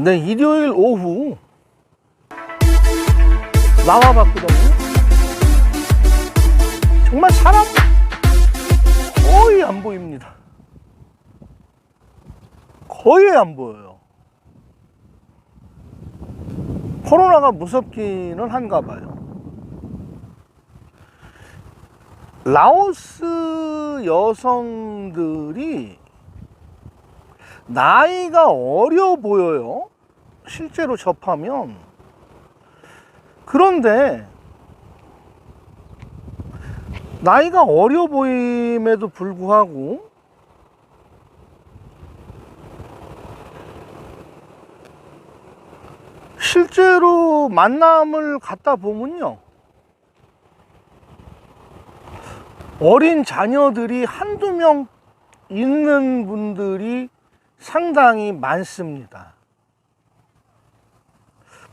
네, 일요일 오후 나와봤거든요. 정말 사람 거의 안 보입니다. 거의 안 보여요. 코로나가 무섭기는 한가 봐요. 라오스 여성들이 나이가 어려 보여요. 실제로 접하면. 그런데 나이가 어려 보임에도 불구하고 실제로 만남을 갖다 보면요, 어린 자녀들이 한두 명 있는 분들이 상당히 많습니다.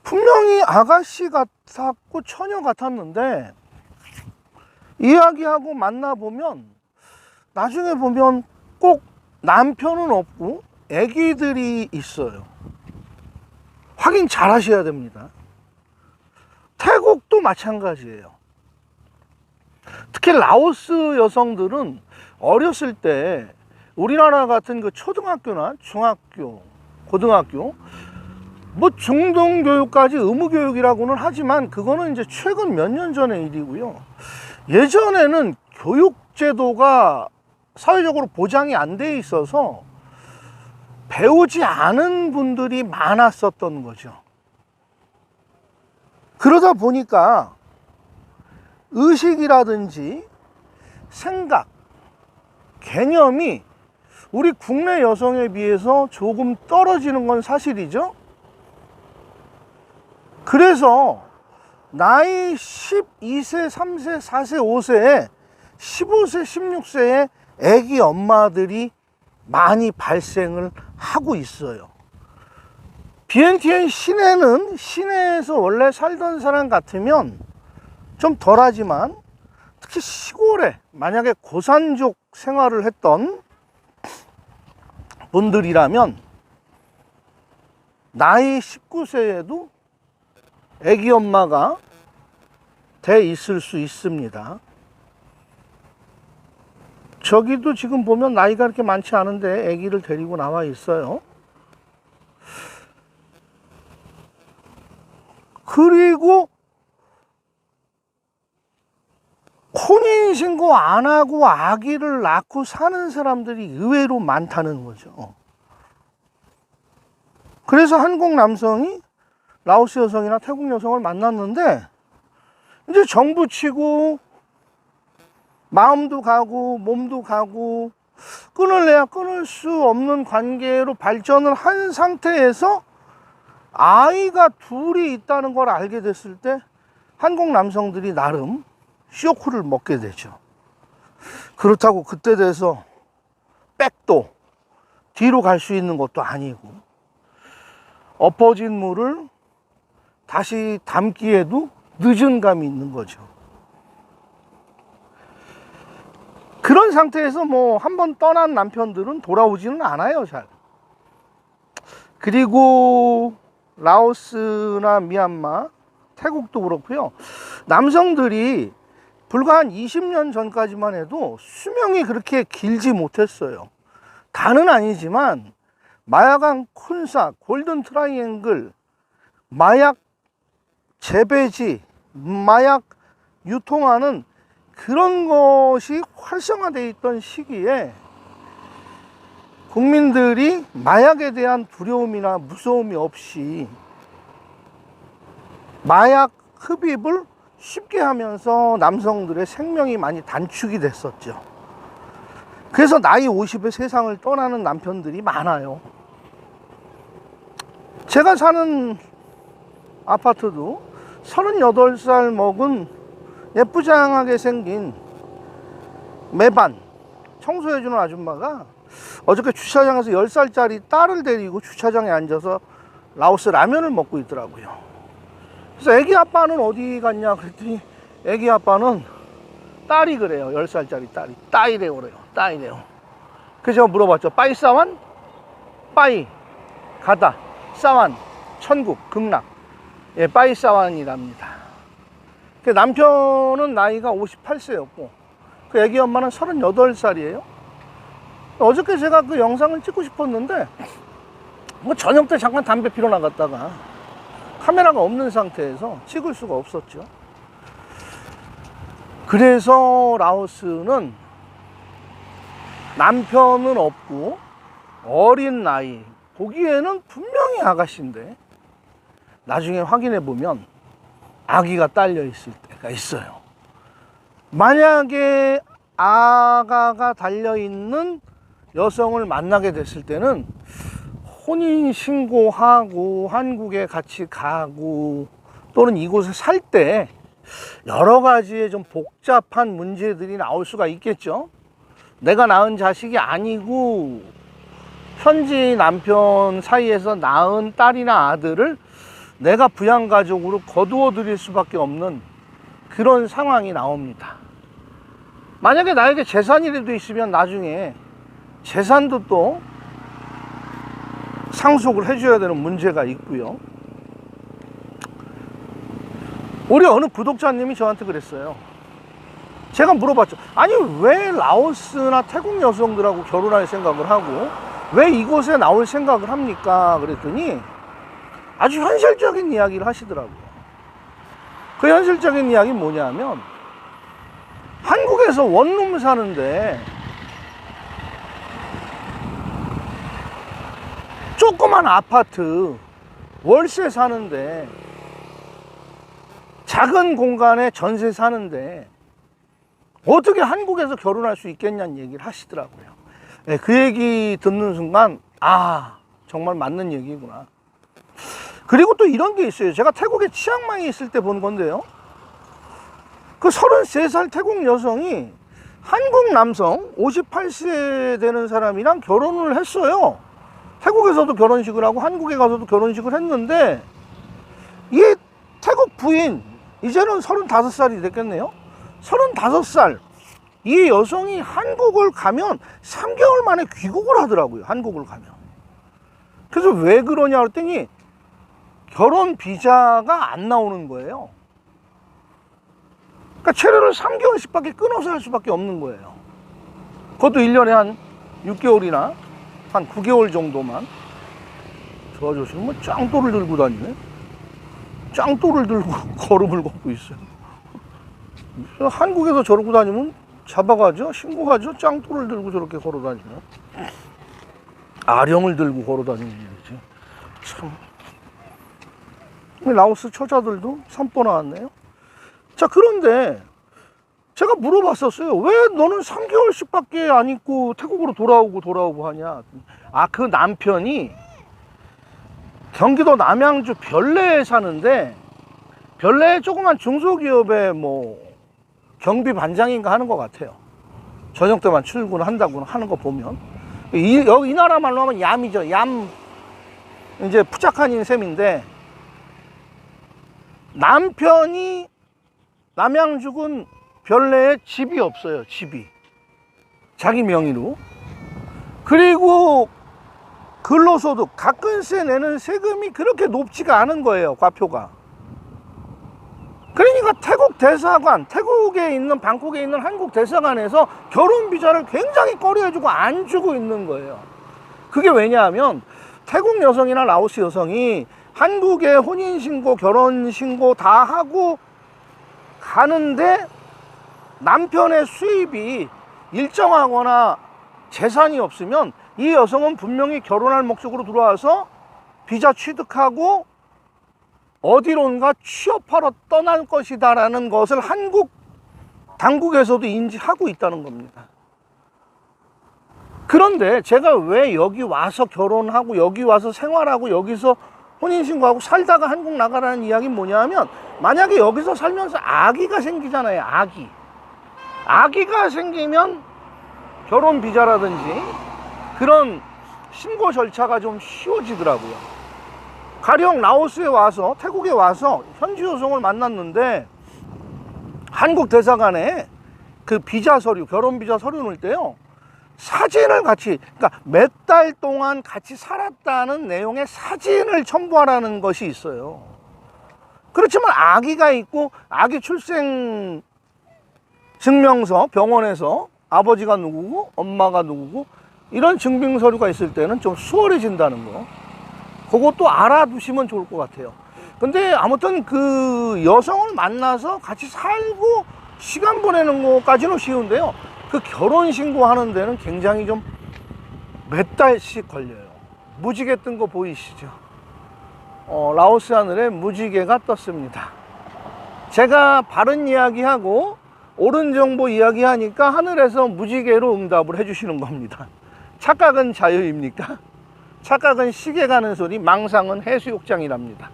분명히 아가씨 같았고 처녀 같았는데 이야기하고 만나보면 나중에 보면 꼭 남편은 없고 아기들이 있어요. 확인 잘 하셔야 됩니다. 태국도 마찬가지예요. 특히 라오스 여성들은 어렸을 때 우리나라 같은 그 초등학교나 중학교, 고등학교, 뭐 중등교육까지 의무교육이라고는 하지만 그거는 이제 최근 몇 년 전의 일이고요. 예전에는 교육제도가 사회적으로 보장이 안 돼 있어서 배우지 않은 분들이 많았었던 거죠. 그러다 보니까 의식이라든지 생각, 개념이 우리 국내 여성에 비해서 조금 떨어지는 건 사실이죠. 그래서 나이 12세, 3세, 4세, 5세에 15세, 16세의 아기 엄마들이 많이 발생을 하고 있어요. 비엔티엔 시내는 시내에서 원래 살던 사람 같으면 좀 덜하지만 특히 시골에 만약에 고산족 생활을 했던 분들이라면 나이 19세에도 아기 엄마가 돼 있을 수 있습니다. 저기도 지금 보면 나이가 그렇게 많지 않은데 아기를 데리고 나와 있어요. 그리고 혼인신고 안 하고 아기를 낳고 사는 사람들이 의외로 많다는 거죠. 그래서 한국 남성이 라오스 여성이나 태국 여성을 만났는데 이제 정부 치고 마음도 가고 몸도 가고 끊을래야 끊을 수 없는 관계로 발전을 한 상태에서 아이가 둘이 있다는 걸 알게 됐을 때 한국 남성들이 나름 쇼크를 먹게 되죠. 그렇다고 그때 돼서 백도 뒤로 갈 수 있는 것도 아니고 엎어진 물을 다시 담기에도 늦은 감이 있는 거죠. 그런 상태에서 뭐 한 번 떠난 남편들은 돌아오지는 않아요, 잘. 그리고 라오스나 미얀마, 태국도 그렇고요. 남성들이 불과 한 20년 전까지만 해도 수명이 그렇게 길지 못했어요. 다는 아니지만 마약왕 콘사, 골든 트라이앵글, 마약 재배지, 마약 유통하는 그런 것이 활성화되어 있던 시기에 국민들이 마약에 대한 두려움이나 무서움이 없이 마약 흡입을 쉽게 하면서 남성들의 생명이 많이 단축이 됐었죠. 그래서 나이 50에 세상을 떠나는 남편들이 많아요. 제가 사는 아파트도 38살 먹은 예쁘장하게 생긴 매반 청소해주는 아줌마가 어저께 주차장에서 10살짜리 딸을 데리고 주차장에 앉아서 라오스 라면을 먹고 있더라고요. 그래서 애기 아빠는 어디 갔냐 그랬더니 애기 아빠는 딸이 그래요. 10살짜리 딸이 따이래요 그래요. 따이래요. 그래서 제가 물어봤죠. 빠이 싸완? 빠이 가다. 사완, 천국, 극락, 예, 빠이사완이랍니다. 그 남편은 나이가 58세였고 그 애기 엄마는 38살이에요. 어저께 제가 그 영상을 찍고 싶었는데 뭐 저녁 때 잠깐 담배 피러 나갔다가 카메라가 없는 상태에서 찍을 수가 없었죠. 그래서 라오스는 남편은 없고 어린 나이, 보기에는 분명히 아가씨인데 나중에 확인해 보면 아기가 딸려 있을 때가 있어요. 만약에 아가가 달려 있는 여성을 만나게 됐을 때는 혼인신고하고 한국에 같이 가고 또는 이곳에 살 때 여러 가지의 좀 복잡한 문제들이 나올 수가 있겠죠. 내가 낳은 자식이 아니고 현지 남편 사이에서 낳은 딸이나 아들을 내가 부양가족으로 거두어 들일 수밖에 없는 그런 상황이 나옵니다. 만약에 나에게 재산이라도 있으면 나중에 재산도 또 상속을 해줘야 되는 문제가 있고요. 우리 어느 구독자님이 저한테 그랬어요. 제가 물어봤죠. 아니 왜 라오스나 태국 여성들하고 결혼할 생각을 하고 왜 이곳에 나올 생각을 합니까? 그랬더니 아주 현실적인 이야기를 하시더라고요. 그 현실적인 이야기는 뭐냐면 한국에서 원룸 사는데 조그만 아파트 월세 사는데 작은 공간에 전세 사는데 어떻게 한국에서 결혼할 수 있겠냐는 얘기를 하시더라고요. 네, 그 얘기 듣는 순간 아 정말 맞는 얘기구나. 그리고 또 이런 게 있어요. 제가 태국에 치앙마이에 있을 때 본 건데요. 그 33살 태국 여성이 한국 남성 58세 되는 사람이랑 결혼을 했어요. 태국에서도 결혼식을 하고 한국에 가서도 결혼식을 했는데 이 태국 부인 이제는 35살이 됐겠네요. 35살 이 여성이 한국을 가면 3개월 만에 귀국을 하더라고요. 한국을 가면. 그래서 왜 그러냐 그랬더니 결혼 비자가 안 나오는 거예요. 그러니까 체류를 3개월씩 밖에 끊어서 할 수밖에 없는 거예요. 그것도 1년에 한 6개월이나 한 9개월 정도만. 저 아저씨는 뭐 짱돌을 들고 다니네. 짱돌을 들고 걸음을 걷고 있어요. 한국에서 저러고 다니면 잡아가죠. 신고하죠. 짱돌을 들고 저렇게 걸어 다니면. 아령을 들고 걸어 다니는 일이지. 참. 라오스 처자들도 산보 나왔네요. 자, 그런데 제가 물어봤었어요. 왜 너는 3개월씩 밖에 안 있고 태국으로 돌아오고 하냐. 아, 그 남편이 경기도 남양주 별내에 사는데 별내 조그만 중소기업의 뭐 경비 반장인가 하는 것 같아요. 저녁 때만 출근한다고 하는 거 보면 이 나라 말로 하면 얌이죠. 얌. 이제 푸짝한인 셈인데 남편이 남양주군 별내에 집이 없어요. 집이 자기 명의로. 그리고 근로소득 가끔씩 내는 세금이 그렇게 높지가 않은 거예요. 과표가. 그러니까 태국 대사관, 태국에 있는 방콕에 있는 한국 대사관에서 결혼 비자를 굉장히 꺼려해주고 안 주고 있는 거예요. 그게 왜냐하면 태국 여성이나 라오스 여성이 한국에 혼인신고, 결혼신고 다 하고 가는데 남편의 수입이 일정하거나 재산이 없으면 이 여성은 분명히 결혼할 목적으로 들어와서 비자 취득하고 어디론가 취업하러 떠날 것이다 라는 것을 한국 당국에서도 인지하고 있다는 겁니다. 그런데 제가 왜 여기 와서 결혼하고 여기 와서 생활하고 여기서 혼인신고하고 살다가 한국 나가라는 이야기는 뭐냐 하면 만약에 여기서 살면서 아기가 생기잖아요. 아기가 생기면 결혼 비자라든지 그런 신고 절차가 좀 쉬워지더라고요. 가령 라오스에 와서 태국에 와서 현지 여성을 만났는데 한국 대사관에 그 비자 서류, 결혼 비자 서류 넣을 때요 사진을 같이, 그러니까 몇 달 동안 같이 살았다는 내용의 사진을 첨부하라는 것이 있어요. 그렇지만 아기가 있고 아기 출생 증명서, 병원에서 아버지가 누구고 엄마가 누구고 이런 증빙 서류가 있을 때는 좀 수월해진다는 거, 그것도 알아두시면 좋을 것 같아요. 근데 아무튼 그 여성을 만나서 같이 살고 시간 보내는 것까지는 쉬운데요, 그 결혼 신고하는 데는 굉장히 좀 몇 달씩 걸려요. 무지개 뜬 거 보이시죠? 라오스 하늘에 무지개가 떴습니다. 제가 바른 이야기하고 옳은 정보 이야기하니까 하늘에서 무지개로 응답을 해주시는 겁니다. 착각은 자유입니까? 착각은 시계 가는 소리, 망상은 해수욕장이랍니다.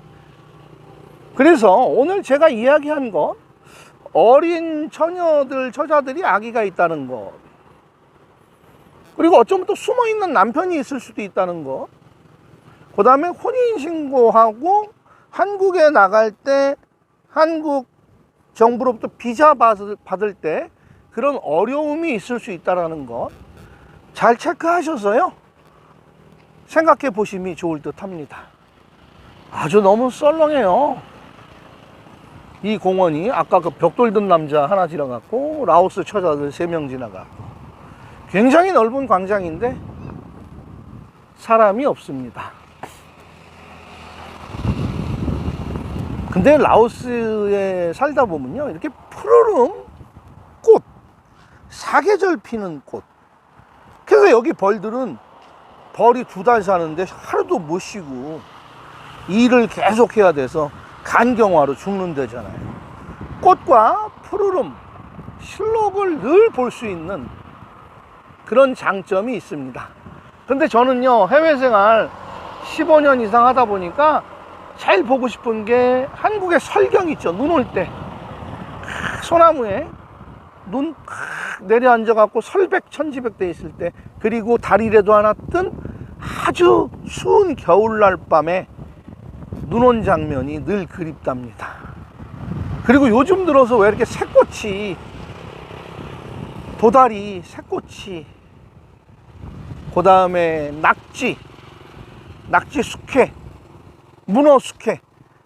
그래서 오늘 제가 이야기한 것, 어린 처녀들, 처자들이 아기가 있다는 것, 그리고 어쩌면 또 숨어있는 남편이 있을 수도 있다는 것, 그 다음에 혼인신고하고 한국에 나갈 때 한국 정부로부터 비자 받을 때 그런 어려움이 있을 수 있다는 것, 잘 체크하셔서요 생각해 보심이 좋을 듯 합니다. 아주 너무 썰렁해요. 이 공원이 아까 그 벽돌 든 남자 하나 지나갔고 라오스 처자들 3명 지나갔고, 굉장히 넓은 광장인데 사람이 없습니다. 근데 라오스에 살다 보면요, 이렇게 푸르른 꽃, 사계절 피는 꽃, 그래서 여기 벌들은 벌이 2달 사는데 하루도 못 쉬고 일을 계속 해야 돼서 간경화로 죽는다잖아요. 꽃과 푸르름, 실록을 늘 볼 수 있는 그런 장점이 있습니다. 근데 저는요, 해외 생활 15년 이상 하다 보니까 제일 보고 싶은 게 한국의 설경 있죠. 눈 올 때 소나무에 눈 내려앉아 갖고 설백천지백돼 있을 때, 그리고 다리라도 하나 뜬 아주 추운 겨울날 밤에 눈 온 장면이 늘 그립답니다. 그리고 요즘 들어서 왜 이렇게 새꽃이, 도다리, 새꽃이, 그 다음에 낙지 숙회, 문어 숙회,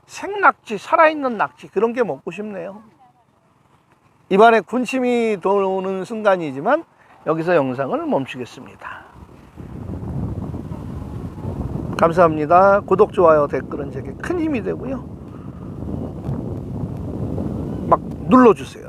생낙지, 살아있는 낙지, 그런 게 먹고 싶네요. 입안에 군침이 도는 순간이지만 여기서 영상을 멈추겠습니다. 감사합니다. 구독, 좋아요, 댓글은 제게 큰 힘이 되고요, 막 눌러주세요.